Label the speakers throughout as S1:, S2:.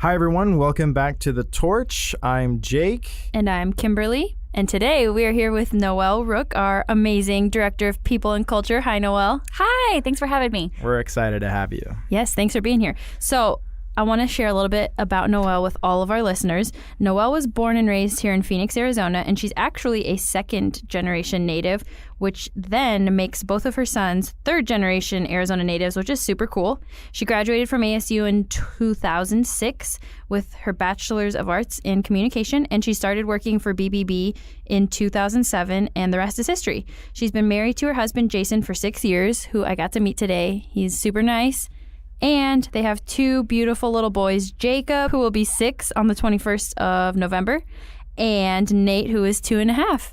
S1: Hi, everyone. Welcome back to The Torch. I'm Jake.
S2: And I'm Kimberly. And today we are here with Noelle Rooke, our amazing Director of People and Culture. Hi, Noelle.
S3: Hi. Thanks for having me.
S1: We're excited to have you.
S2: Yes, thanks for being here. So I want to share a little bit about Noelle with all of our listeners. Noelle was born and raised here in Phoenix, Arizona, and she's actually a second-generation native, which then makes both of her sons third-generation Arizona natives, which is super cool. She graduated from ASU in 2006 with her Bachelor's of Arts in Communication, and she started working for BBB in 2007, and the rest is history. She's been married to her husband, Jason, for 6 years, who I got to meet today. He's super nice. And they have two beautiful little boys, Jacob, who will be 6 on the 21st of November, and Nate, who is 2.5.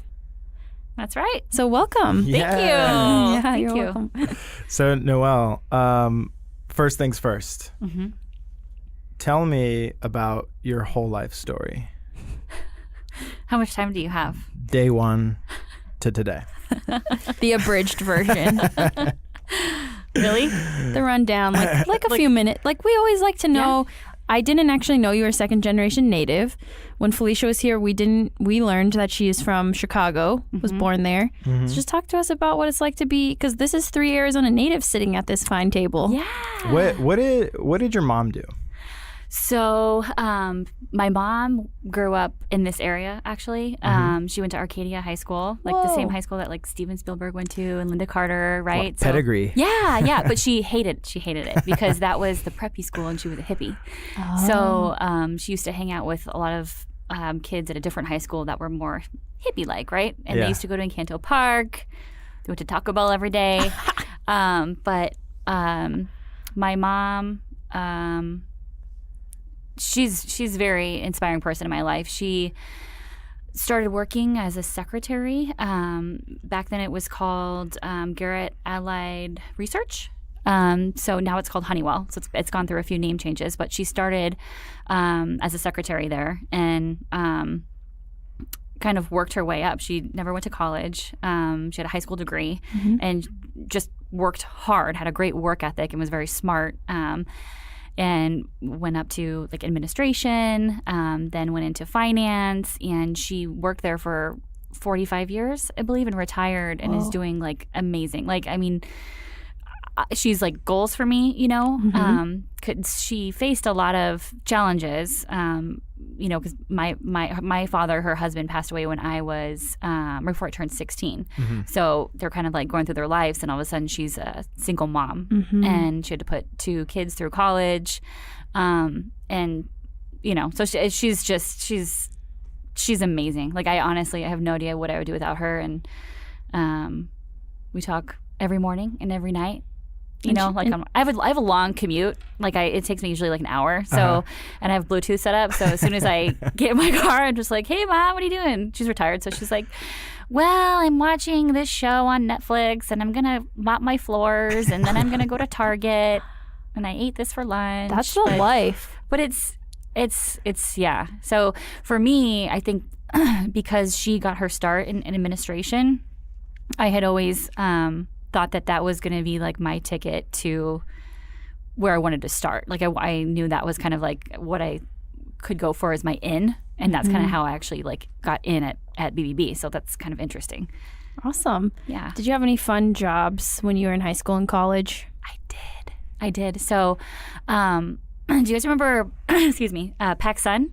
S3: That's right.
S2: So welcome.
S1: Yeah.
S3: Thank you.
S2: Yeah,
S3: Thank
S2: you're
S3: you.
S2: welcome.
S1: So, Noelle, first things first.
S3: Mm-hmm.
S1: Tell me about your whole life story.
S3: How much time do you have?
S1: Day one to today.
S2: The abridged version.
S3: Really?
S2: The rundown, like a few minutes. Like, we always like to know. Yeah. I didn't actually know you were a second-generation native. When Felicia was here, we learned that she is from Chicago, was born there. Mm-hmm. So just talk to us about what it's like to be, because this is 3 Arizona natives sitting at this fine table.
S3: Yeah.
S1: What did your mom do?
S3: So my mom grew up in this area, actually. She went to Arcadia High School, like the same high school that like Steven Spielberg went to and Linda Carter, right?
S1: What, pedigree.
S3: Yeah. But she hated it because that was the preppy school and she was a hippie. Oh. So she used to hang out with a lot of kids at a different high school that were more hippie-like, right? And they used to go to Encanto Park. They went to Taco Bell every day. But my mom... She's a very inspiring person in my life. She started working as a secretary. Back then it was called Garrett Allied Research. So now it's called Honeywell. So it's gone through a few name changes. But she started as a secretary there and kind of worked her way up. She never went to college. She had a high school degree and just worked hard, had a great work ethic, and was very smart. And went up to like administration, then went into finance, and she worked there for 45 years, I believe, and retired and is doing like amazing. Like, I mean, she's like goals for me, you know. She faced a lot of challenges, you know, because my father, her husband, passed away when I was before I turned 16. So they're kind of like going through their lives, and all of a sudden she's a single mom, and she had to put 2 kids through college, and you know, so she's amazing. Like, I have no idea what I would do without her, and we talk every morning and every night. You know, like I have a long commute. Like it takes me usually like an hour. So, and I have Bluetooth set up. So as soon as I get in my car, I'm just like, "Hey, Mom, what are you doing?" She's retired, so she's like, "Well, I'm watching this show on Netflix, and I'm gonna mop my floors, and then I'm gonna go to Target, and I ate this for lunch."
S2: That's the life.
S3: But it's yeah. So for me, I think because she got her start in administration, I had always thought that was going to be like my ticket to where I wanted to start. Like I knew that was kind of like what I could go for as my in, and that's kind of how I actually like got in at BBB. So that's kind of interesting.
S2: Awesome.
S3: Yeah.
S2: Did you have any fun jobs when you were in high school and college?
S3: I did. So, do you guys remember? Excuse me, PacSun?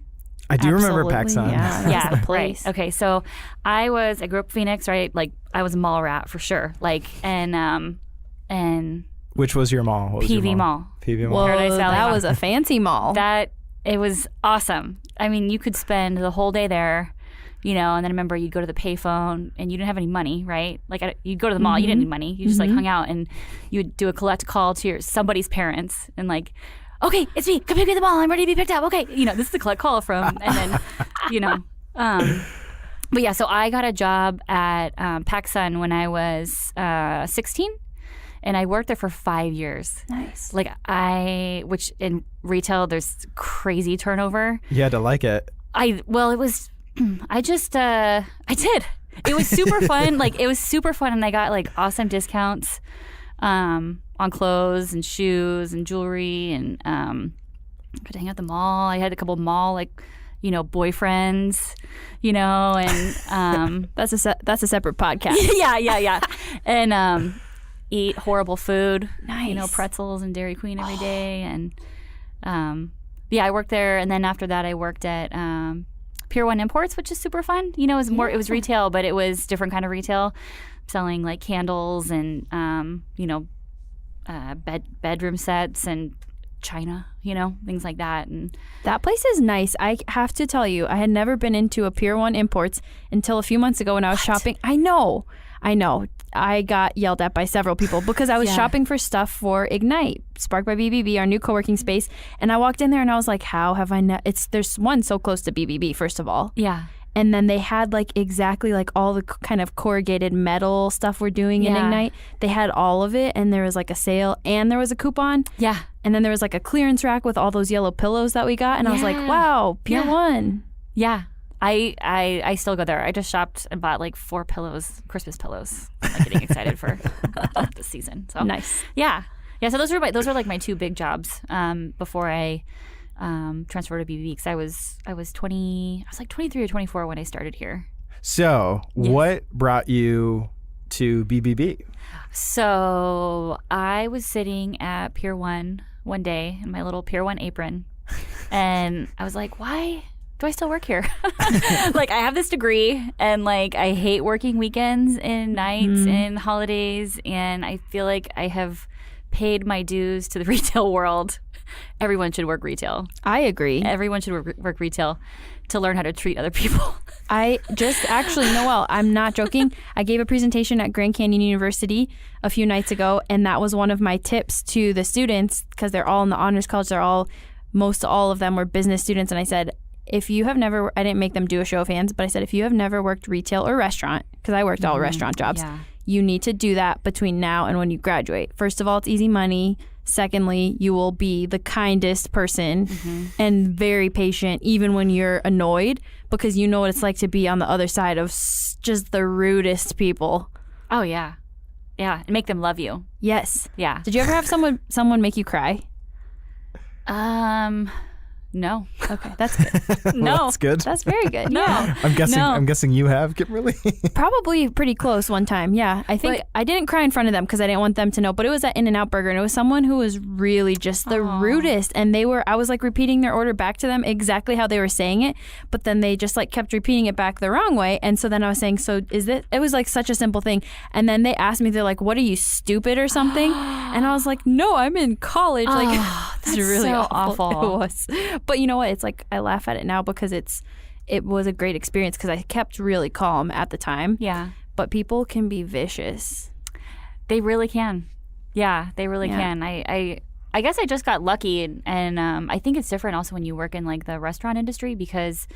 S1: I do remember PacSun.
S2: Yeah, the place.
S3: Right. Okay, so I grew up in Phoenix, right? Like I was a mallrat for sure. Like and
S1: Which was your mall? What was your
S3: PV
S1: mall? PV Mall.
S2: Whoa,
S3: Paradise Valley
S2: that
S3: Mall.
S2: was a fancy mall.
S3: It was awesome. I mean, you could spend the whole day there, you know. And then I remember you'd go to the payphone and you didn't have any money, right? Like you'd go to the mall, you didn't need money. You just like hung out and you would do a collect call to somebody's parents and like, "Okay, it's me. Come pick me at the mall. I'm ready to be picked up." Okay, you know, this is the collect call from, and then, you know, but yeah. So I got a job at PacSun when I was 16, and I worked there for 5 years.
S2: Nice.
S3: Like which in retail there's crazy turnover.
S1: You had to like it.
S3: I did. It was super fun. Like it was super fun, and I got like awesome discounts. On clothes and shoes and jewelry and got to hang out at the mall. I had a couple of mall boyfriends, and
S2: That's a separate podcast.
S3: yeah. And eat horrible food.
S2: Nice.
S3: Pretzels and Dairy Queen every day. And I worked there, and then after that I worked at Pier One Imports, which is super fun. It was retail, but it was different kind of retail, selling like candles and bedroom sets and china, things like that. And
S2: That place is nice. I have to tell you, I had never been into a Pier One Imports until a few months ago when I was shopping. I know. I got yelled at by several people because I was shopping for stuff for Ignite, Sparked by BBB, our new co-working space. And I walked in there and I was like, how have I there's one so close to BBB, first of all.
S3: Yeah.
S2: And then they had like exactly like all the kind of corrugated metal stuff we're doing in Ignite. They had all of it, and there was like a sale and there was a coupon.
S3: Yeah.
S2: And then there was like a clearance rack with all those yellow pillows that we got. And I was like, wow, Pier One.
S3: Yeah. I still go there. I just shopped and bought like 4 pillows, Christmas pillows. I'm like getting excited for the season. So
S2: Nice.
S3: Yeah. So those were like my 2 big jobs before I transferred to BBB, because I was like 23 or 24 when I started here.
S1: So, what brought you to BBB?
S3: So I was sitting at Pier One day in my little Pier One apron, and I was like, why do I still work here? Like, I have this degree, and like I hate working weekends and nights and holidays, and I feel like I have paid my dues to the retail world. Everyone should work retail.
S2: I agree.
S3: Everyone should work retail to learn how to treat other people.
S2: I just actually, Noelle, I'm not joking. I gave a presentation at Grand Canyon University a few nights ago, and that was one of my tips to the students, because they're all in the honors college. Most all of them were business students. And I said, if you have never, I didn't make them do a show of hands, but I said, if you have never worked retail or restaurant, because I worked all restaurant jobs, you need to do that between now and when you graduate. First of all, it's easy money. Secondly, you will be the kindest person and very patient, even when you're annoyed, because you know what it's like to be on the other side of just the rudest people.
S3: Oh, yeah. Yeah, and make them love you.
S2: Yes.
S3: Yeah.
S2: Did you ever have someone make you cry?
S3: No.
S2: Okay, that's good.
S3: No.
S1: That's good.
S2: That's very good.
S3: No.
S2: Yeah.
S1: I'm guessing you have, Kimberly.
S2: Probably pretty close one time. Yeah. I think I didn't cry in front of them because I didn't want them to know, but it was at In-N-Out Burger, and it was someone who was really just the rudest. And I was like repeating their order back to them exactly how they were saying it, but then they just like kept repeating it back the wrong way. And so then I was saying, it was like such a simple thing. And then they asked me, they're like, what are you, stupid or something? And I was like, no, I'm in college. Like,
S3: that's
S2: really
S3: so
S2: awful.
S3: awful.
S2: It was. But you know what? It's like I laugh at it now because it was a great experience because I kept really calm at the time.
S3: Yeah.
S2: But people can be vicious.
S3: They really can. Yeah, they really can. I guess I just got lucky, and I think it's different also when you work in like the restaurant industry, because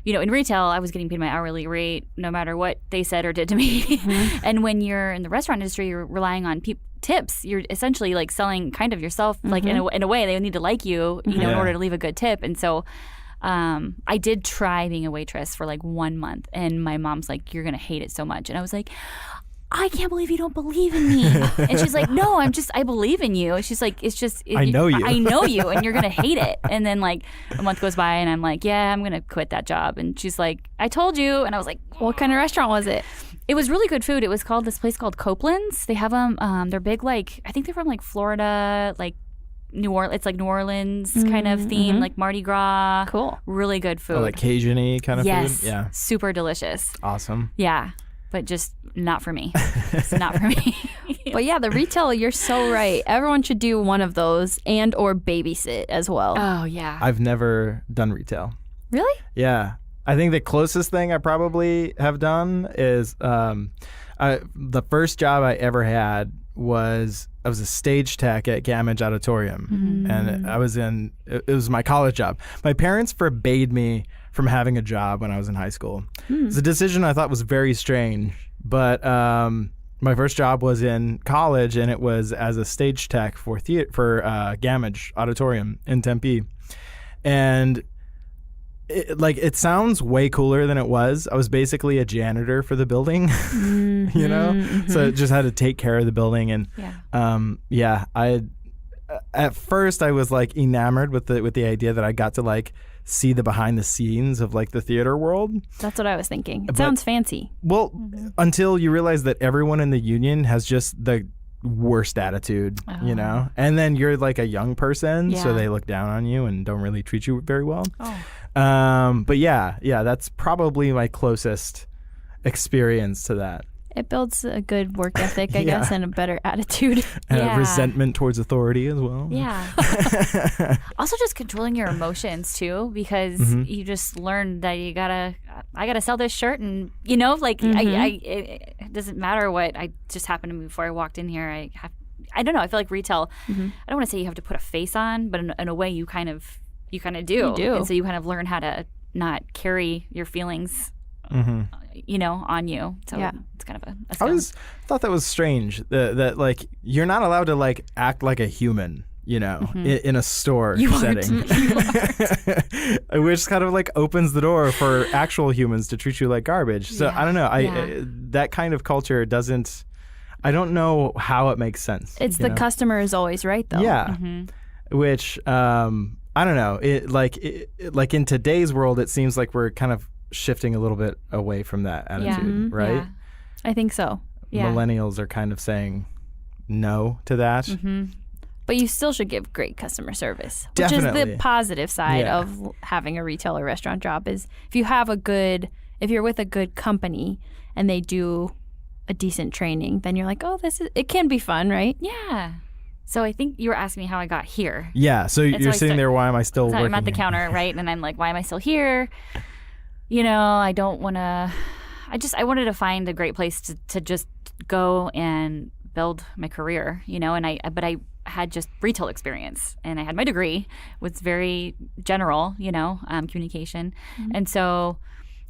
S3: in retail I was getting paid my hourly rate no matter what they said or did to me. And when you're in the restaurant industry, you're relying on tips. You're essentially like selling kind of yourself, like in a way they need to like you, in order to leave a good tip. And so I did try being a waitress for like 1 month, and my mom's like, you're gonna hate it so much. And I was like, I can't believe you don't believe in me. And she's like, no, I believe in you. She's like,
S1: I know you.
S3: I know you, and you're going to hate it. And then like a month goes by, and I'm like, yeah, I'm going to quit that job. And she's like, I told you. And I was like,
S2: what kind of restaurant was it?
S3: It was really good food. It was called this place called Copeland's. They have them. They're big, like, I think they're from like Florida, like New Orleans. It's like New Orleans kind of theme, like Mardi Gras.
S2: Cool.
S3: Really good food.
S1: Like Cajun-y kind of
S3: yes.
S1: food? Yeah.
S3: Super delicious.
S1: Awesome.
S3: Yeah. But just not for me. It's not for me.
S2: But yeah, the retail, you're so right. Everyone should do one of those and or babysit as well.
S3: Oh, yeah.
S1: I've never done retail.
S2: Really?
S1: Yeah. I think the closest thing I probably have done is the first job I ever had was I was a stage tech at Gamage Auditorium. And it was my college job. My parents forbade me from having a job when I was in high school. It's a decision I thought was very strange, but my first job was in college, and it was as a stage tech for Gamage Auditorium in Tempe. And it sounds way cooler than it was. I was basically a janitor for the building, so I just had to take care of the building. And at first I was like enamored with the idea that I got to like see the behind the scenes of like the theater world.
S2: That's what I was thinking. It sounds fancy.
S1: Well, until you realize that everyone in the union has just the worst attitude, you know? And then you're like a young person, so they look down on you and don't really treat you very well. But yeah, that's probably my closest experience to that.
S2: It builds a good work ethic, I guess, and a better attitude.
S1: And a resentment towards authority as well.
S3: Yeah. Also just controlling your emotions too, because you just learn that I gotta sell this shirt, and you know, like it doesn't matter what I just happened to me before I walked in here. I don't know. I feel like retail. I don't want to say you have to put a face on, but in a way you kind of do. You do. And so you kind of learn how to not carry your feelings. You know, on you. So it's kind of a skill.
S1: I thought that was strange that like you're not allowed to like act like a human, you know, in a store setting. Which kind of like opens the door for actual humans to treat you like garbage. So I don't know. That kind of culture doesn't. I don't know how it makes sense.
S2: It's the customer is always right, though.
S1: Yeah. Which I don't know. Like in today's world, it seems like we're kind of shifting a little bit away from that attitude, right?
S2: Yeah. I think so. Yeah.
S1: Millennials are kind of saying no to that.
S2: But you still should give great customer service,
S1: Definitely.
S2: Which is the positive side of having a retail or restaurant job. Is if you're with a good company and they do a decent training, then you're like, oh, it can be fun, right?
S3: Yeah. So I think you were asking me how I got here.
S1: Yeah. So you're sitting there, why am I still working?
S3: I'm at the counter, right? And I'm like, why am I still here? You know, I don't want to. I wanted to find a great place to just go and build my career, you know. But I had just retail experience, and I had my degree, was very general, you know, communication, and so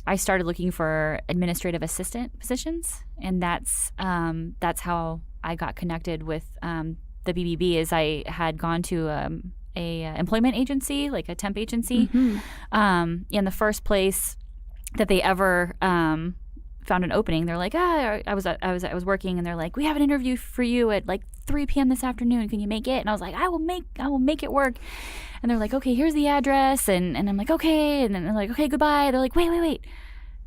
S3: I started looking for administrative assistant positions, and that's how I got connected with the BBB. Is I had gone to a employment agency, like a temp agency, in the first place that they ever found an opening. They're like, I was working, and they're like, we have an interview for you at like 3 p.m. this afternoon. Can you make it? And I was like, I will make it work. And they're like, okay, here's the address. And I'm like, okay. And then they're like, okay, goodbye. They're like, wait.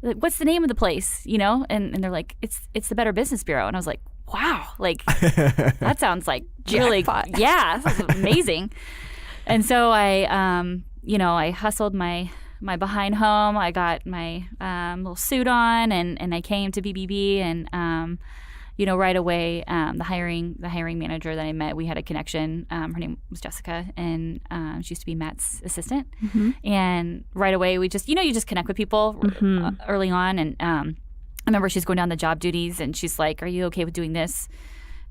S3: Like, what's the name of the place? You know? And they're like, it's the Better Business Bureau. And I was like, wow, like that sounds like really, yeah, that sounds amazing. And so I hustled my behind home. I got my little suit on, and I came to BBB, and right away, the hiring manager that I met, we had a connection. Her name was Jessica, and she used to be Matt's assistant. And right away, we just, you just connect with people early on. And I remember she's going down the job duties, and she's like, "Are you okay with doing this?"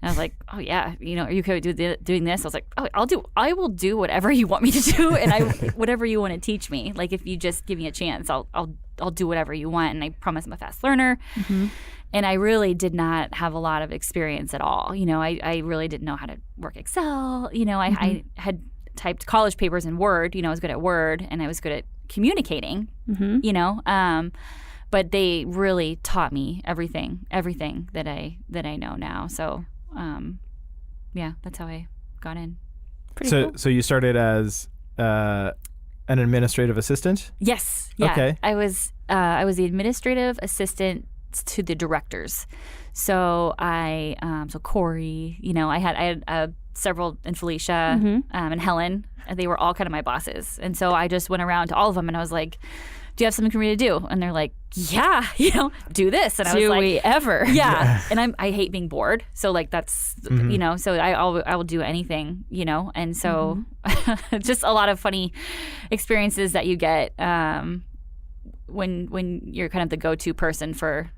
S3: And I was like, "Oh yeah, are you okay with doing this?" I was like, "Oh, I will do whatever you want me to do, and whatever you want to teach me. Like if you just give me a chance, I'll do whatever you want." And I promise I'm a fast learner. And I really did not have a lot of experience at all. I really didn't know how to work Excel. I had typed college papers in Word. I was good at Word, and I was good at communicating. But they really taught me everything that I know now. So. That's how I got in. Pretty cool.
S1: So you started as an administrative assistant?
S3: Yes. Yeah. Okay. I was the administrative assistant to the directors. So so Corey, I had several, and Felicia, and Helen. And they were all kind of my bosses. And so I just went around to all of them, and I was like, "Do you have something for me to do?" And they're like, "Yeah, do this." And I was like,
S2: "Do we ever?"
S3: Yeah. And I hate being bored. So like that's, so I will do anything, And so just a lot of funny experiences that you get when you're kind of the go-to person for,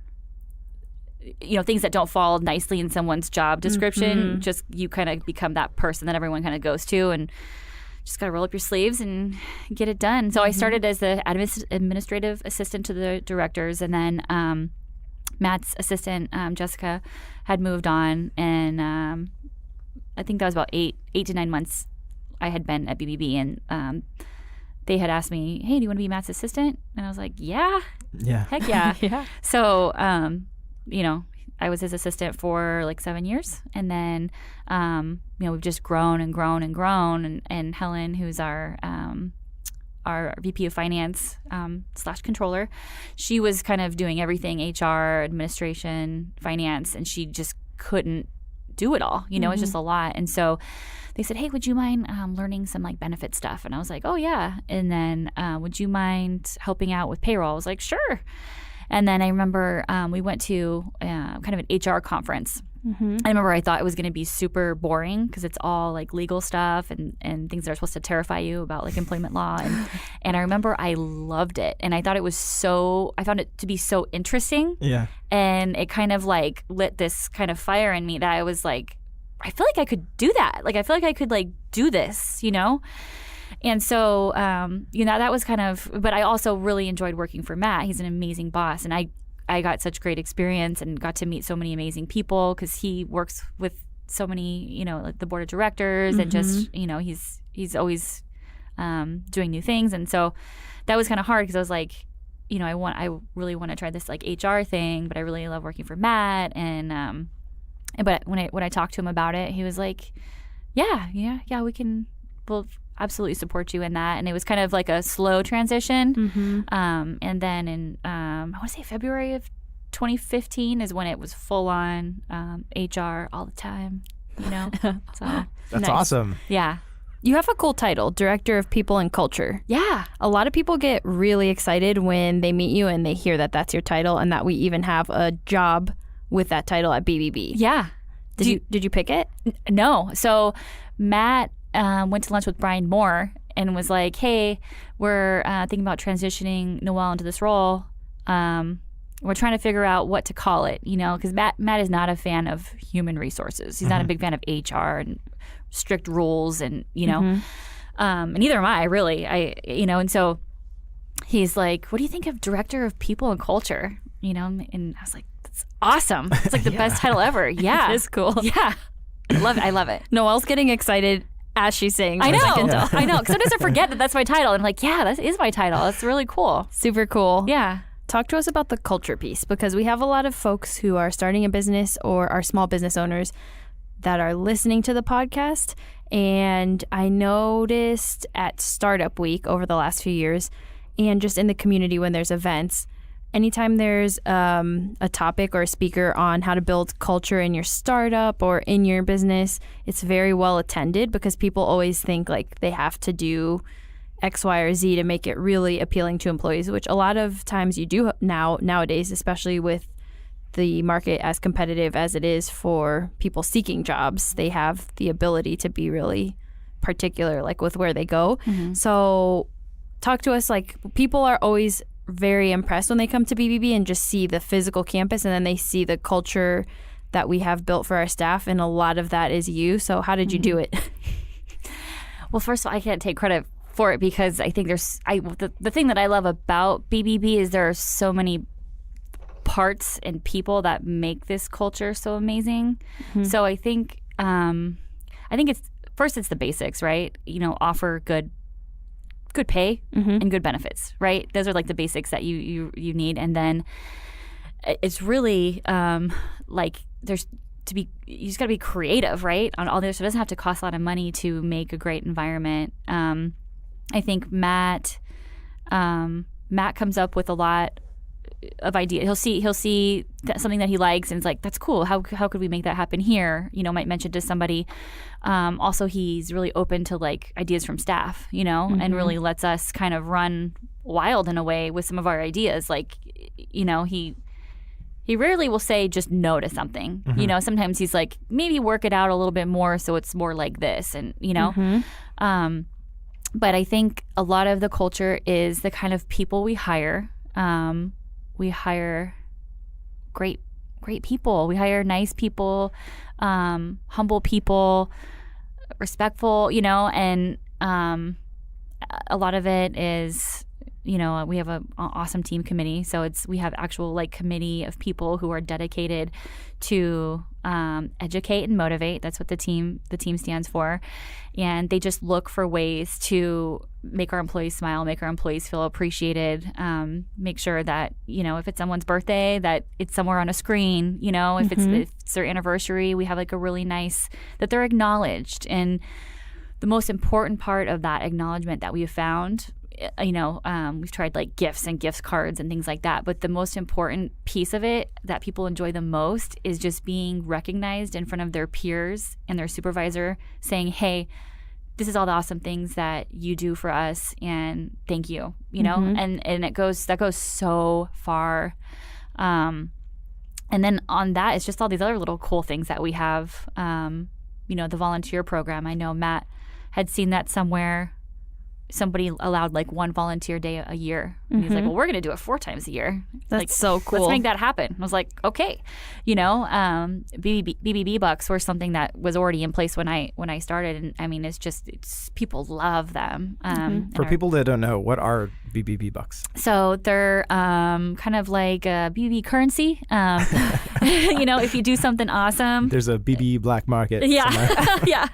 S3: things that don't fall nicely in someone's job description. Just you kind of become that person that everyone kind of goes to, and just got to roll up your sleeves and get it done. So I started as the administrative assistant to the directors, and then Matt's assistant, Jessica, had moved on, and I think that was about 8 to 9 months I had been at BBB, and they had asked me, "Hey, do you want to be Matt's assistant?" And I was like, "Yeah, heck yeah."
S2: Yeah.
S3: So I was his assistant for like 7 years. And then, we've just grown and grown and grown. And Helen, who's our VP of Finance / controller, she was kind of doing everything, HR, administration, finance, and she just couldn't do it all. It's just a lot. And so they said, hey, would you mind learning some like benefit stuff? And I was like, oh yeah. And then would you mind helping out with payroll? I was like, sure. And then I remember we went to kind of an HR conference. I remember I thought it was going to be super boring because it's all like legal stuff and things that are supposed to terrify you about like employment law. And I remember I loved it. And I thought I found it to be so interesting.
S1: Yeah. And
S3: it kind of like lit this kind of fire in me that I was like, I feel like I could do that. Like, I feel like I could like do this, And so, that was kind of, but I also really enjoyed working for Matt. He's an amazing boss. And I got such great experience and got to meet so many amazing people because he works with so many, like the board of directors and just, he's always doing new things. And so that was kind of hard because I was like, I really want to try this like HR thing, but I really love working for Matt. And, but when I talked to him about it, he was like, yeah, we'll absolutely support you in that. And it was kind of like a slow transition. And then in, I want to say February of 2015 is when it was full on HR all the time, So
S1: that's awesome.
S3: Yeah.
S2: You have a cool title, Director of People and Culture.
S3: Yeah.
S2: A lot of people get really excited when they meet you and they hear that that's your title and that we even have a job with that title at BBB.
S3: Yeah.
S2: Did you pick it?
S3: No. So Matt went to lunch with Brian Moore and was like, hey, we're thinking about transitioning Noelle into this role. We're trying to figure out what to call it, because Matt is not a fan of human resources. He's not a big fan of HR and strict rules and, and neither am I really. And so he's like, what do you think of Director of People and Culture? And I was like, that's awesome. It's like the best title ever. Yeah.
S2: It is cool.
S3: Yeah. I love it.
S2: Noelle's getting excited as she's saying
S3: I
S2: this.
S3: know. I know. Sometimes I forget that that's my title. I'm like, yeah, that is my title. That's really cool.
S2: Super cool.
S3: Yeah.
S2: Talk to us about the culture piece, because we have a lot of folks who are starting a business or are small business owners that are listening to the podcast. And I noticed at Startup Week over the last few years, and just in the community when there's events, anytime there's a topic or a speaker on how to build culture in your startup or in your business, it's very well attended because people always think like they have to do X, Y, or Z to make it really appealing to employees, which a lot of times you do nowadays, especially with the market as competitive as it is for people seeking jobs. They have the ability to be really particular, like with where they go. So talk to us, like people are always very impressed when they come to BBB and just see the physical campus, and then they see the culture that we have built for our staff, and a lot of that is you. So how did you do it?
S3: Well, first of all, I can't take credit for it because I think the thing that I love about BBB is there are so many parts and people that make this culture so amazing. So I think it's the basics, right? Offer good pay and good benefits, right? Those are like the basics that you need. And then it's really you just got to be creative, right? On all this, it doesn't have to cost a lot of money to make a great environment. I think Matt comes up with a lot of ideas. He'll see something that he likes and it's like, that's cool. How could we make that happen here? Might mention to somebody. Also, he's really open to like ideas from staff, and really lets us kind of run wild in a way with some of our ideas. Like, he rarely will say just no to something. Sometimes he's like, maybe work it out a little bit more so it's more like this, and but I think a lot of the culture is the kind of people we hire. We hire great people. We hire nice people, humble people, respectful, and a lot of it is, we have an awesome team committee. So we have actual like committee of people who are dedicated to educate and motivate. That's what the team stands for. And they just look for ways to make our employees smile, make our employees feel appreciated, make sure that, if it's someone's birthday, that it's somewhere on a screen, if it's their anniversary, we have like a really nice, that they're acknowledged. And the most important part of that acknowledgement that we've found, we've tried like gifts and gift cards and things like that, but the most important piece of it that people enjoy the most is just being recognized in front of their peers and their supervisor saying, hey, this is all the awesome things that you do for us, and thank you, and that goes so far. And then on that, it's just all these other little cool things that we have. The volunteer program. I know Matt had seen that somewhere. Somebody allowed like one volunteer day a year. And he's like, well, we're going to do it 4 times a year.
S2: That's so cool.
S3: Let's make that happen. I was like, okay. BBB bucks were something that was already in place when I started. And I mean, it's people love them.
S1: For people that don't know, what are BBB bucks?
S3: So they're kind of like a BBB currency. If you do something awesome.
S1: There's a BB black market.
S3: Yeah. Yeah.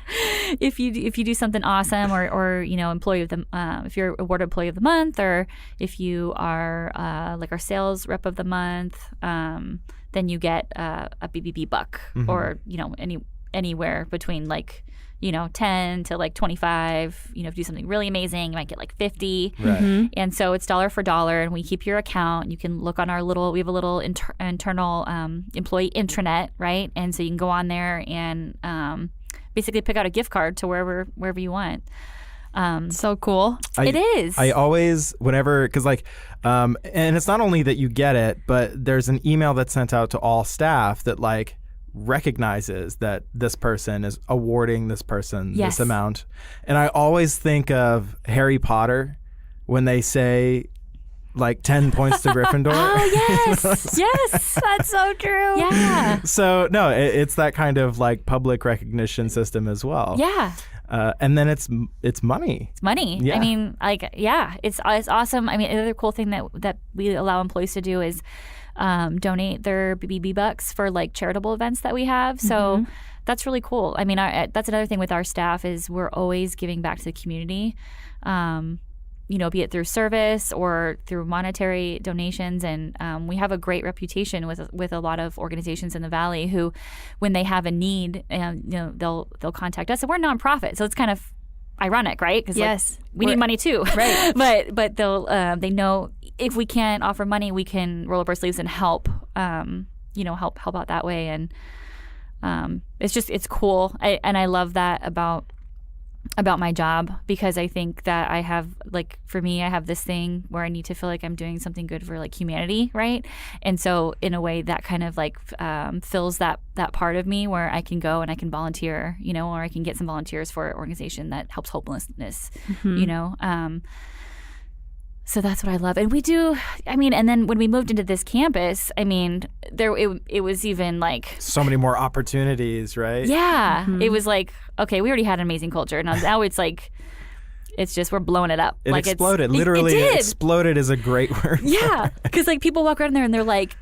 S3: If you do something awesome or employee of the if you're awarded employee of the month, or if you are like our sales rep of the month, then you get a BBB buck, or anywhere between like 10 to like 25. If you do something really amazing, you might get like 50.
S1: Right.
S3: And so it's dollar for dollar, and we keep your account. You can look on our we have a little internal employee intranet, right? And so you can go on there and basically pick out a gift card to wherever you want.
S2: So cool.
S3: It is.
S1: I always, because and it's not only that you get it, but there's an email that's sent out to all staff that like recognizes that this person is awarding this person this amount. And I always think of Harry Potter when they say like 10 points to Gryffindor.
S3: Oh, yes.
S2: Yes, that's so true.
S3: Yeah.
S1: So no, it's that kind of like public recognition system as well.
S3: Yeah.
S1: And then it's money.
S3: It's money.
S1: Yeah.
S3: I mean, like, yeah, it's awesome. I mean, another cool thing that we allow employees to do is donate their BBB bucks for like charitable events that we have. So that's really cool. I mean, that's another thing with our staff is we're always giving back to the community. Be it through service or through monetary donations. And we have a great reputation with a lot of organizations in the Valley who, when they have a need, they'll contact us. And we're a nonprofit, so it's kind of ironic, right? Because we need money too, right? but they know if we can't offer money, we can roll up our sleeves and help. Help out that way. And it's cool. I love that about my job, because I think that I have, like, for me, I have this thing where I need to feel like I'm doing something good for like humanity, right? And so in a way that kind of like fills that part of me where I can go and I can volunteer, or I can get some volunteers for an organization that helps homelessness, So that's what I love. And we do, and then when we moved into this campus, it was even like...
S1: so many more opportunities, right?
S3: Yeah. It was like, okay, we already had an amazing culture. And now it's like, it's just, we're blowing it up.
S1: It
S3: like
S1: exploded. Literally,
S3: it
S1: exploded is a great word.
S3: Yeah. Because like people walk around there and they're like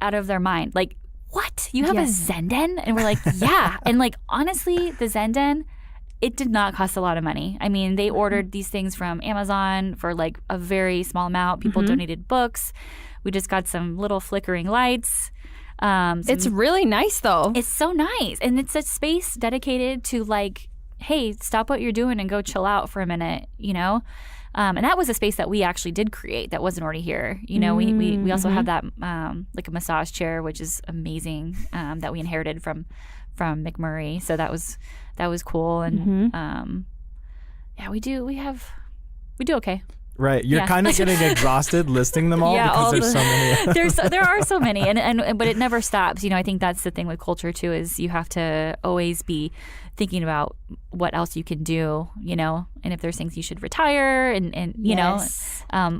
S3: out of their mind. Like, what? You have a Zenden? And we're like, yeah. And like, honestly, the Zenden... it did not cost a lot of money. I mean, they ordered these things from Amazon for like a very small amount. People donated books. We just got some little flickering lights.
S2: It's really nice, though.
S3: It's so nice. And it's a space dedicated to like, hey, stop what you're doing and go chill out for a minute, And that was a space that we actually did create that wasn't already here. We also have that like a massage chair, which is amazing, that we inherited from McMurray. So that was cool. And we do okay.
S1: Right. You're kind of getting exhausted listing them all because there's so many.
S3: There are so many, but it never stops. I think that's the thing with culture too, is you have to always be thinking about what else you can do, and if there's things you should retire and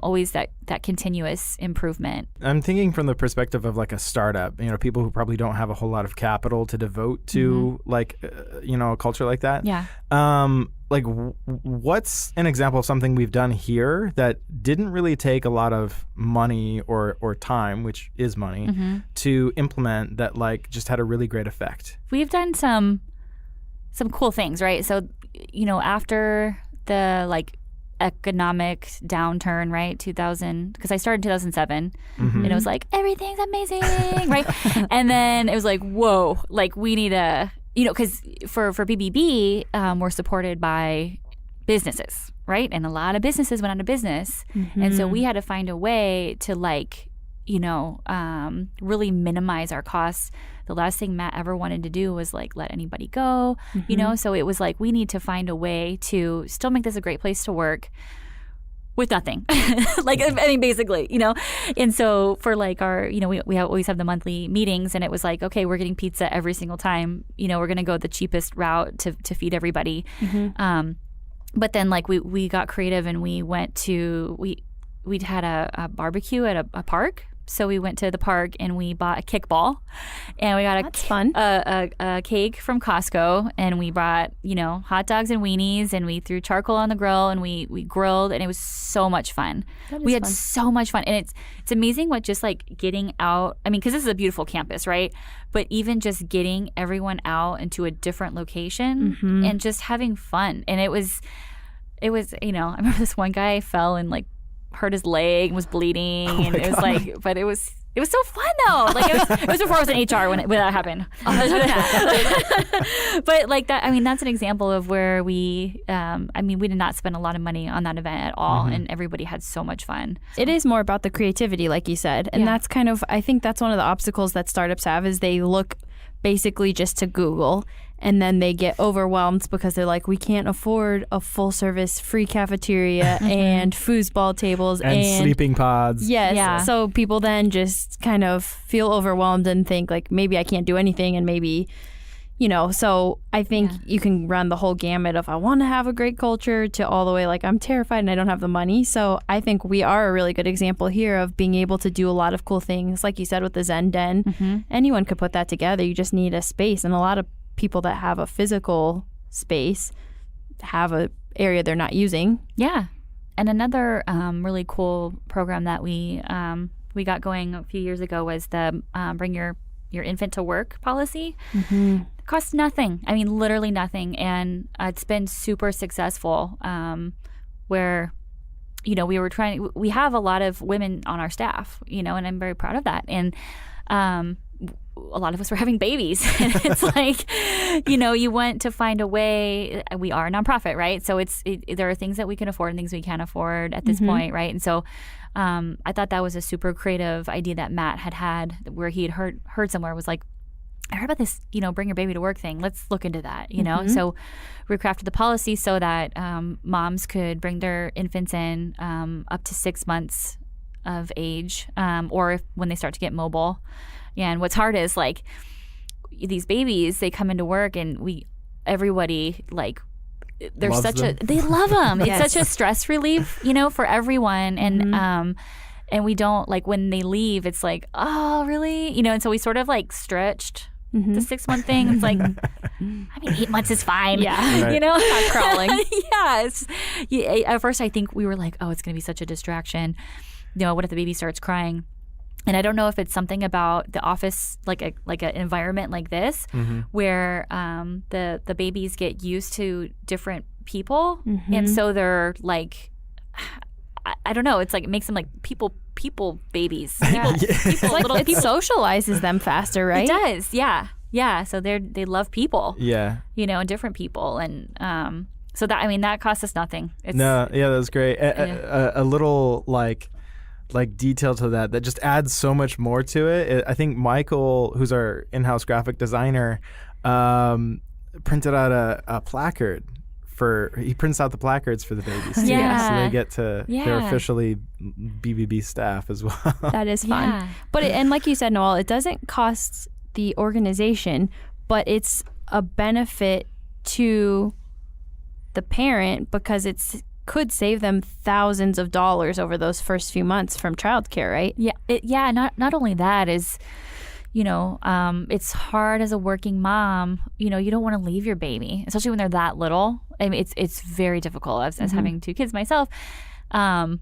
S3: always that continuous improvement.
S1: I'm thinking from the perspective of like a startup, people who probably don't have a whole lot of capital to devote to like, a culture like that.
S3: Yeah.
S1: What's an example of something we've done here that didn't really take a lot of money or time, which is money, to implement that like just had a really great effect?
S3: We've done some cool things, right? So, after the like economic downturn, right? 2000, because I started in 2007, and it was like, everything's amazing, right? And then it was like, whoa, like we need a, because for BBB, we're supported by businesses, right? And a lot of businesses went out of business. And so we had to find a way to like, really minimize our costs. The last thing Matt ever wanted to do was like let anybody go, so it was like, we need to find a way to still make this a great place to work with nothing. Like, I mean, basically, and so for like our, we always have the monthly meetings, and it was like, okay, we're getting pizza every single time, we're going to go the cheapest route to feed everybody. But then like we got creative, and we went to, we'd had a barbecue at a park. So we went to the park and we bought a kickball, and we got a cake from Costco, and we brought, hot dogs and weenies, and we threw charcoal on the grill, and we grilled, and it was so much fun. We had so much fun. And it's amazing what just like getting out, I mean, because this is a beautiful campus, right? But even just getting everyone out into a different location and just having fun. And it was, I remember this one guy fell and like hurt his leg and was bleeding, and it was like, but it was so fun though. Like it was before I was in HR when that happened. But like that, I mean, that's an example of where we did not spend a lot of money on that event at all, and everybody had so much fun. So.
S2: It is more about the creativity, like you said, and that's kind of, I think that's one of the obstacles that startups have, is they look basically just to Google, and then they get overwhelmed because they're like, we can't afford a full service free cafeteria and foosball tables and
S1: sleeping pods.
S2: Yes. Yeah. So people then just kind of feel overwhelmed and think like, maybe I can't do anything, and maybe, so I think you can run the whole gamut of, I want to have a great culture, to all the way like, I'm terrified and I don't have the money. So I think we are a really good example here of being able to do a lot of cool things. Like you said, with the Zen Den, anyone could put that together. You just need a space, and a lot of people that have a physical space have a area they're not using.
S3: Yeah. And another really cool program that we got going a few years ago was the bring your infant to work policy. It costs nothing. I mean, literally nothing. And it's been super successful, where, we have a lot of women on our staff, and I'm very proud of that. And a lot of us were having babies, and it's like, you want to find a way. We are a nonprofit, right? So there are things that we can afford and things we can't afford at this point, right? And so I thought that was a super creative idea that Matt had, where he had heard somewhere, was like, I heard about this, bring your baby to work thing. Let's look into that, So we crafted the policy so that moms could bring their infants in up to 6 months of age, or when they start to get mobile. Yeah, and what's hard is like these babies, they come into work, and everybody like, they're
S1: Loves
S3: such
S1: them.
S3: they love them.
S2: Yes.
S3: It's such a stress relief, for everyone. And and we don't, like, when they leave, it's like, oh, really? And so we sort of like stretched the 6 month thing. It's like, I mean, 8 months is fine.
S2: Yeah.
S1: Right.
S2: Not crawling.
S3: At first I think we were like, oh, it's going to be such a distraction. What if the baby starts crying? And I don't know if it's something about the office, like an environment like this, where the babies get used to different people, and so they're like, I don't know. It's like, it makes them like people babies. Little
S2: It socializes them faster, right?
S3: It does, yeah. So they love people,
S1: Yeah.
S3: And different people, and so that costs us nothing.
S1: That was great. A little like detail to that just adds so much more to it. I think Michael, who's our in-house graphic designer, printed out a placard he prints out the placards for the babies too.
S3: Yeah.
S1: So they get to, they're officially BBB staff as well.
S2: That is fun.
S3: Yeah.
S2: But and like you said, Noelle, it doesn't cost the organization, but it's a benefit to the parent, because it's could save them thousands of dollars over those first few months from childcare, right?
S3: Yeah. Not only that is, it's hard as a working mom. You don't want to leave your baby, especially when they're that little. I mean, it's very difficult. As having 2 kids myself, you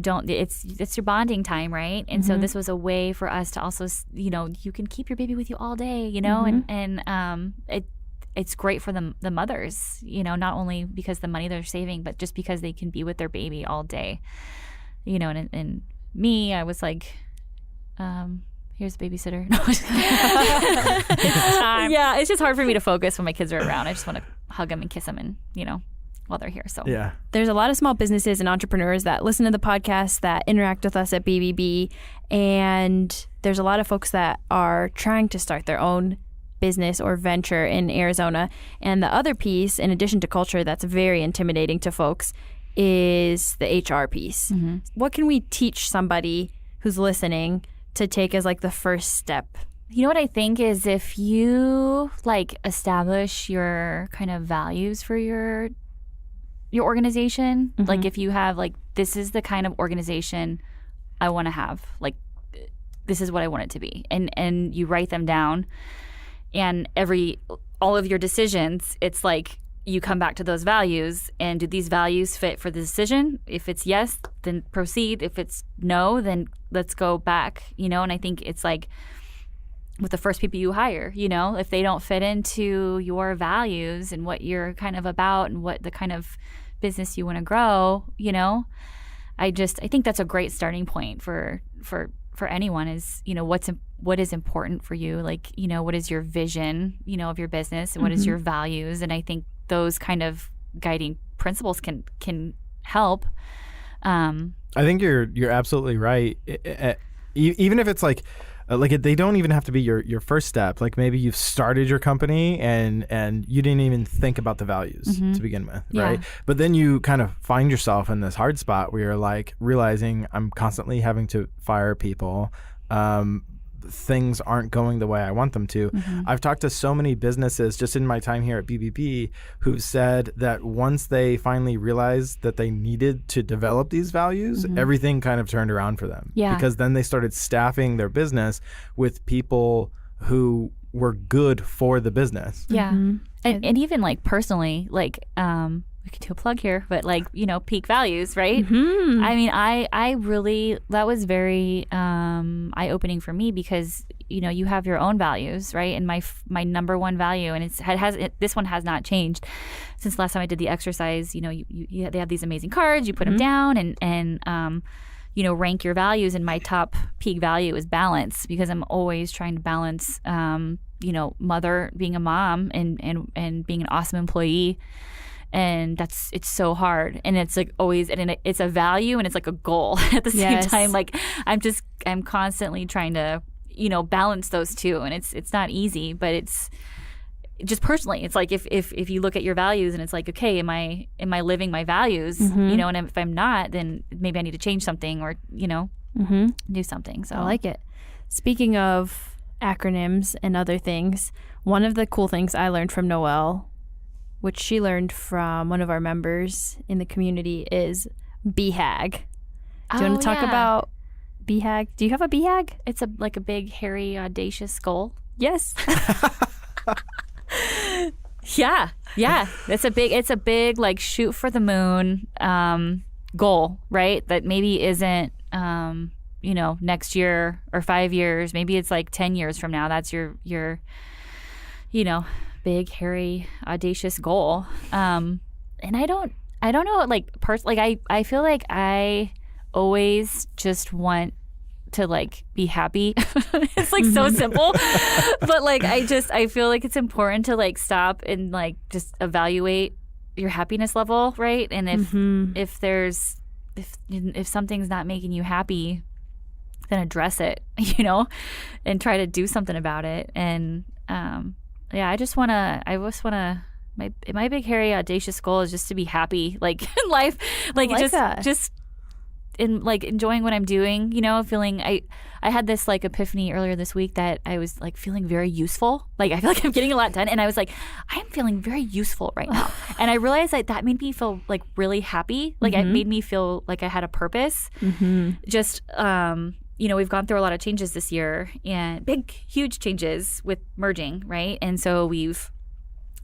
S3: don't. It's your bonding time, right? And so this was a way for us to also, you can keep your baby with you all day, and it's great for the mothers, you know, not only because the money they're saving, but just because they can be with their baby all day, you know. And me, I was like, here's a babysitter. No, yeah, it's just hard for me to focus when my kids are around. I just want to hug them and kiss them, and you know, while they're here. So
S1: Yeah.
S2: There's a lot of small businesses and entrepreneurs that listen to the podcast, that interact with us at BBB, and there's a lot of folks that are trying to start their own business or venture in Arizona. And the other piece, in addition to culture, that's very intimidating to folks is the HR piece.
S3: Mm-hmm.
S2: What can we teach somebody who's listening to take as like the first step?
S3: you know what I think is, if you like establish your kind of values for your organization, like if you have like, this is the kind of organization I want to have, like this is what I want it to be, and you write them down, and all of your decisions, it's like you come back to those values, and do these values fit for the decision? If it's yes, then proceed. If it's no, then let's go back, and I think it's like with the first people you hire, if they don't fit into your values and what you're kind of about and what the kind of business you want to grow, I think that's a great starting point for anyone is, what is important for you? Like, what is your vision, of your business, and what is your values? And I think those kind of guiding principles can help.
S1: I think you're absolutely right. Even if it's like they don't even have to be your first step. Like maybe you've started your company and you didn't even think about the values to begin with, right?
S3: Yeah.
S1: But then you kind of find yourself in this hard spot where you're like realizing I'm constantly having to fire people. Things aren't going the way I want them to. I've talked to so many businesses just in my time here at BBB who've said that once they finally realized that they needed to develop these values, everything kind of turned around for them.
S3: Yeah.
S1: Because then they started staffing their business with people who were good for the business.
S3: Yeah. And even like personally, like we could do a plug here, but like, peak values, right? I mean, I really, that was very eye-opening for me because, you have your own values, right? And my number one value, and this one has not changed since last time I did the exercise. They have these amazing cards, you put them down and rank your values. And my top peak value is balance, because I'm always trying to balance, being a mom and being an awesome employee. And it's so hard, and it's like always, and it's a value and it's like a goal at the same time. Like I'm constantly trying to, balance those two, and it's not easy, but it's just personally, it's like if you look at your values and it's like, okay, am I living my values, and if I'm not, then maybe I need to change something or, do something. So
S2: I like it. Speaking of acronyms and other things, one of the cool things I learned from Noelle, which she learned from one of our members in the community, is BHAG. Do you want to talk about BHAG? Do you have a BHAG?
S3: It's like a big, hairy, audacious goal.
S2: Yes.
S3: Yeah. It's a big like shoot for the moon goal, right? That maybe isn't next year or 5 years. Maybe it's like 10 years from now. That's your big, hairy, audacious goal. And I don't know, like I feel like I always just want to like be happy. It's like so simple, but like I feel like it's important to like stop and like just evaluate your happiness level, right? And if something's not making you happy, then address it, and try to do something about it. And I just want to, my big, hairy, audacious goal is just to be happy, like in life, like just in like enjoying what I'm doing, feeling, I had this like epiphany earlier this week that I was like feeling very useful. Like I feel like I'm getting a lot done. And I was like, I'm feeling very useful right now. And I realized that made me feel like really happy. Like it made me feel like I had a purpose. Just, we've gone through a lot of changes this year, and big, huge changes with merging, right? And so we've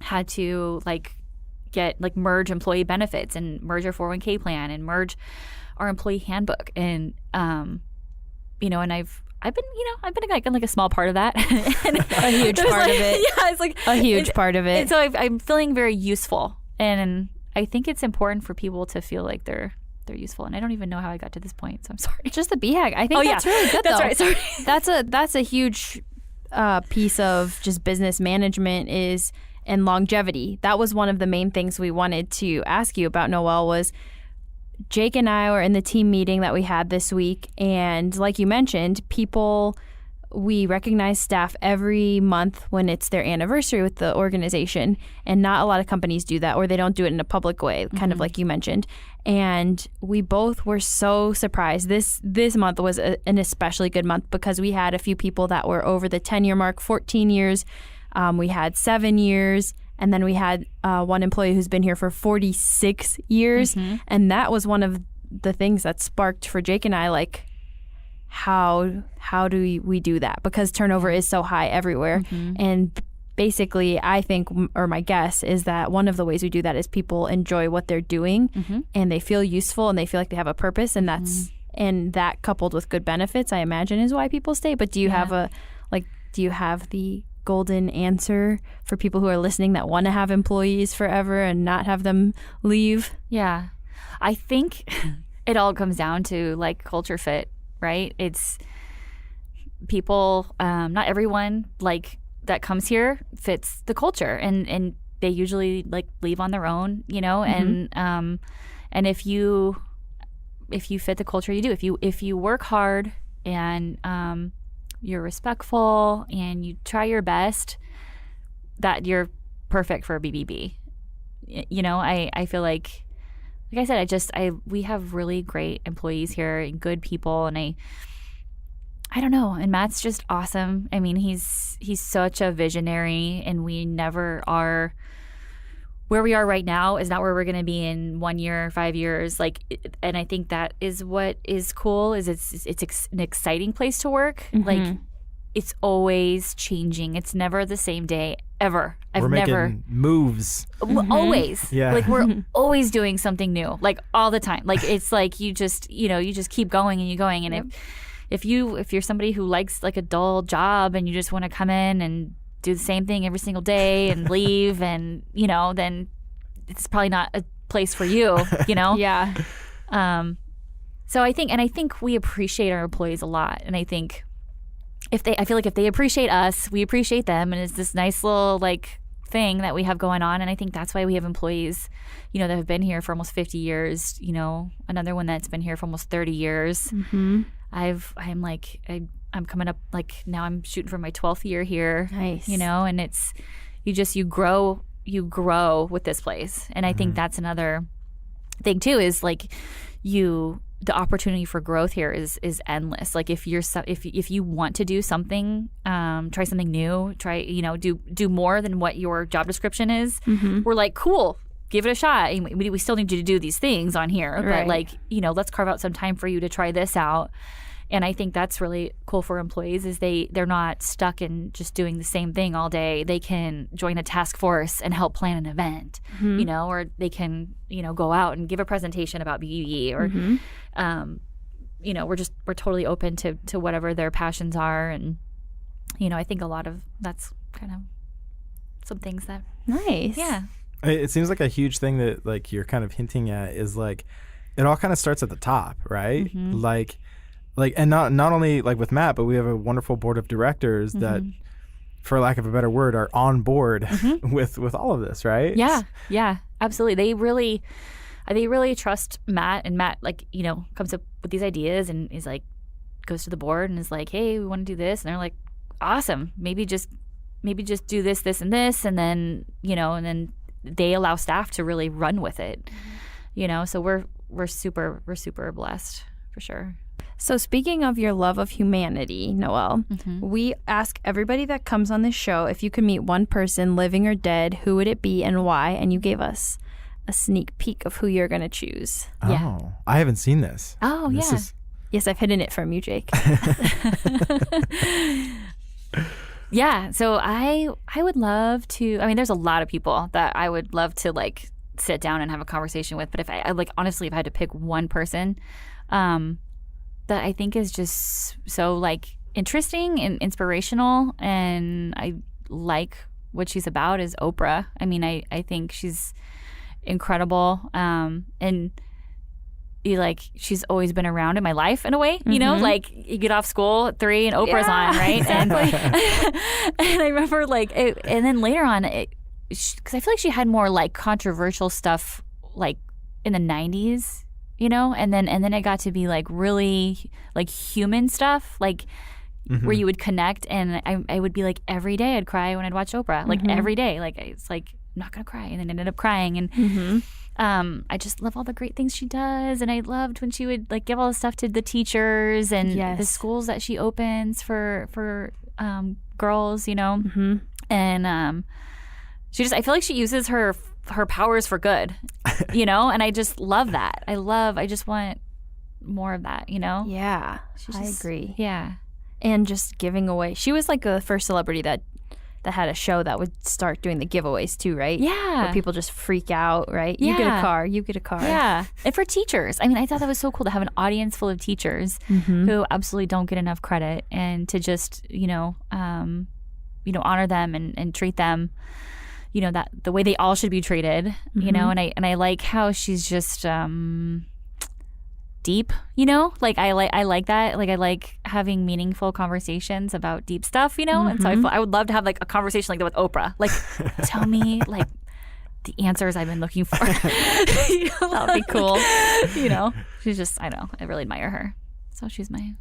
S3: had to merge employee benefits and merge our 401k plan and merge our employee handbook. And, and I've been like a small part of that.
S2: A huge part of it.
S3: Yeah, it's like
S2: a huge part of it.
S3: And so I'm feeling very useful, and I think it's important for people to feel like they're useful. And I don't even know how I got to this point, so I'm sorry.
S2: Just the BHAG. I think that's really good.
S3: That's
S2: though.
S3: right. Sorry.
S2: That's a huge piece of just business management and longevity. That was one of the main things we wanted to ask you about, Noelle, was Jake and I were in the team meeting that we had this week, and like you mentioned, we recognize staff every month when it's their anniversary with the organization, and not a lot of companies do that, or they don't do it in a public way, kind of like you mentioned. And we both were so surprised. This month was an especially good month because we had a few people that were over the 10-year mark, 14 years. We had 7 years. And then we had one employee who's been here for 46 years. And that was one of the things that sparked for Jake and I, like, how do we do that? Because turnover is so high everywhere. And basically, I think, or my guess is that one of the ways we do that is people enjoy what they're doing and they feel useful and they feel like they have a purpose. And that's and that coupled with good benefits, I imagine, is why people stay. But do you have the golden answer for people who are listening that want to have employees forever and not have them leave?
S3: Yeah. I think it all comes down to like culture fit, right? It's people, not everyone like that comes here fits the culture, and they usually like leave on their own, and if you fit the culture, you do. If you work hard and you're respectful and you try your best, that you're perfect for a BBB. I feel like I said, we have really great employees here and good people, and I don't know. And Matt's just awesome. I mean, he's such a visionary, and we never are. Where we are right now is not where we're going to be in 1 year, 5 years. And I think that is what is cool. Is it's an exciting place to work. Like, it's always changing. It's never the same day ever.
S1: We're making moves.
S3: Always.
S1: Yeah.
S3: Like, we're always doing something new. Like, all the time. Like, it's like you just keep going and you're going. And if you're somebody who likes like a dull job and you just want to come in and do the same thing every single day and leave, and then it's probably not a place for you.
S2: Yeah.
S3: So I think we appreciate our employees a lot, and I think I feel like if they appreciate us, we appreciate them, and it's this nice little like thing that we have going on. And I think that's why we have employees, that have been here for almost 50 years. Another one that's been here for almost 30 years. I'm coming up, like, now I'm shooting for my 12th year here.
S2: Nice.
S3: And it's you grow with this place. And I think that's another thing too, is like the opportunity for growth here is endless. Like, if you want to do something, try something new, do more than what your job description is. We're like, cool, give it a shot. We still need you to do these things on here,
S2: right.
S3: But like, let's carve out some time for you to try this out. And I think that's really cool for employees, is they're not stuck in just doing the same thing all day. They can join a task force and help plan an event, or they can, go out and give a presentation about BBB, or, we're totally open to whatever their passions are. And, I think a lot of that's kind of some things that.
S2: Nice.
S3: Yeah.
S1: It seems like a huge thing that like you're kind of hinting at is like, it all kind of starts at the top, right? Like, and not only like with Matt, but we have a wonderful board of directors that, for lack of a better word, are on board with all of this, right?
S3: Yeah, absolutely. They really trust Matt, and Matt, like, comes up with these ideas and is like, goes to the board and is like, hey, we want to do this, and they're like, awesome, maybe just do this, and this, and then and then they allow staff to really run with it, So we're super blessed for sure.
S2: So speaking of your love of humanity, Noelle, we ask everybody that comes on this show, if you could meet one person, living or dead, who would it be and why? And you gave us a sneak peek of who you're going to choose.
S1: Oh, I haven't seen this.
S3: Oh,
S1: this
S3: yeah.
S2: Yes, I've hidden it from you, Jake.
S3: Yeah, so I would love to, there's a lot of people that I would love to like sit down and have a conversation with, but if I like, honestly, if I had to pick one person, that I think is just so like interesting and inspirational, and I like what she's about is Oprah. I mean, I think she's incredible, and she's always been around in my life in a way, you know, like you get off school at 3 and Oprah's on, right? Exactly. And I remember and then later on, because I feel like she had more like controversial stuff like in the 90s, you know, and then it got to be like really like human stuff, like where you would connect, and I would be like every day I'd cry when I'd watch Oprah, like every day, like it's like I'm not gonna cry, and then I ended up crying, and I just love all the great things she does, and I loved when she would like give all the stuff to the teachers and the schools that she opens for girls, you know, and I feel like she uses her powers for good, you know, and I just love that. I just want more of that, you know.
S2: Yeah, I agree.
S3: Yeah.
S2: And just giving away. She was like the first celebrity that had a show that would start doing the giveaways too, right?
S3: Yeah.
S2: Where people just freak out, right?
S3: Yeah.
S2: You get a car.
S3: Yeah. And for teachers. I mean, I thought that was so cool to have an audience full of teachers who absolutely don't get enough credit, and to just, honor them and treat them, you know, that the way they all should be treated, you know, and I like how she's just deep, you know, like I like that, like I like having meaningful conversations about deep stuff, you know, and so I would love to have like a conversation like that with Oprah, like tell me like the answers I've been looking for. You know?
S2: That would be cool.
S3: You know, she's just, I know, I really admire her, so she's my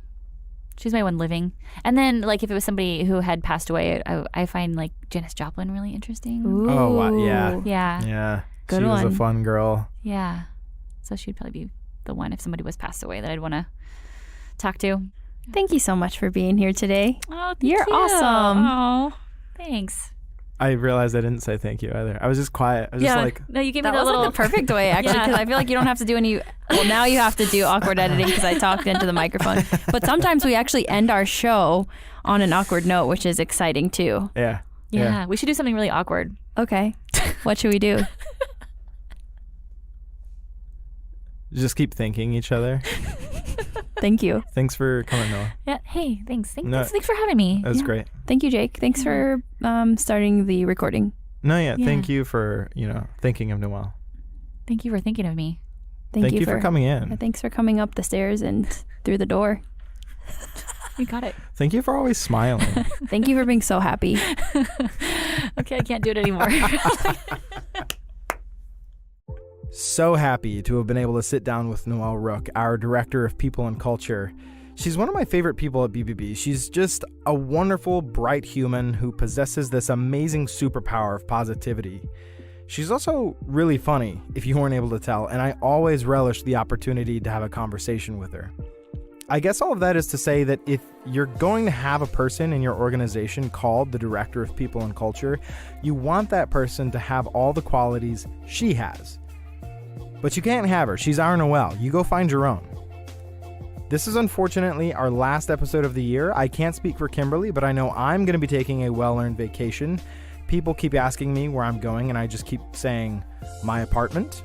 S3: one living. And then like if it was somebody who had passed away, I find like Janis Joplin really interesting.
S2: Ooh.
S1: Oh wow.
S3: Yeah
S1: Good she was a fun girl.
S3: Yeah, so she'd probably be the one if somebody was passed away that I'd want to talk to.
S2: Thank you so much for being here today.
S3: Oh,
S2: You're awesome.
S3: Oh, thanks.
S1: I realized I didn't say thank you either. I was just quiet. I was just like,
S3: no, you gave me
S2: that was
S3: little
S2: like the perfect way actually, because I feel like you don't have to do any. Well, now you have to do awkward editing because I talked into the microphone. But sometimes we actually end our show on an awkward note, which is exciting too.
S3: Yeah. We should do something really awkward.
S2: Okay, what should we do?
S1: just keep thanking each other.
S2: Thank you.
S1: Thanks for coming, Noah.
S3: Yeah. Hey, thanks. Thanks for having me.
S1: That was great.
S2: Thank you, Jake. Thanks for starting the recording.
S1: Thank you for, thinking of Noelle.
S3: Thank you for thinking of me.
S1: Thank you for coming in.
S2: Thanks for coming up the stairs and through the door.
S3: You got it.
S1: Thank you for always smiling.
S2: Thank you for being so happy.
S3: Okay, I can't do it anymore.
S1: So happy to have been able to sit down with Noelle Rooke, our Director of People and Culture. She's one of my favorite people at BBB. She's just a wonderful, bright human who possesses this amazing superpower of positivity. She's also really funny, if you weren't able to tell, and I always relish the opportunity to have a conversation with her. I guess all of that is to say that if you're going to have a person in your organization called the Director of People and Culture, you want that person to have all the qualities she has. But you can't have her. She's our Noelle. You go find your own. This is unfortunately our last episode of the year. I can't speak for Kimberly, but I know I'm going to be taking a well-earned vacation. People keep asking me where I'm going, and I just keep saying my apartment.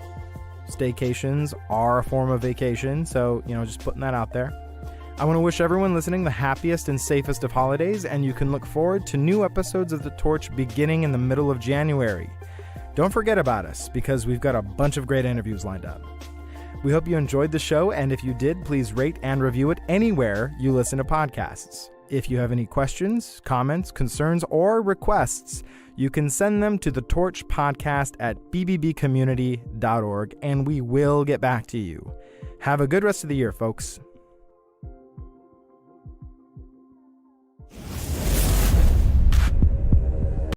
S1: Staycations are a form of vacation, so, just putting that out there. I want to wish everyone listening the happiest and safest of holidays, and you can look forward to new episodes of The Torch beginning in the middle of January. Don't forget about us, because we've got a bunch of great interviews lined up. We hope you enjoyed the show, and if you did, please rate and review it anywhere you listen to podcasts. If you have any questions, comments, concerns, or requests, you can send them to thetorchpodcast@bbbcommunity.org, and we will get back to you. Have a good rest of the year, folks.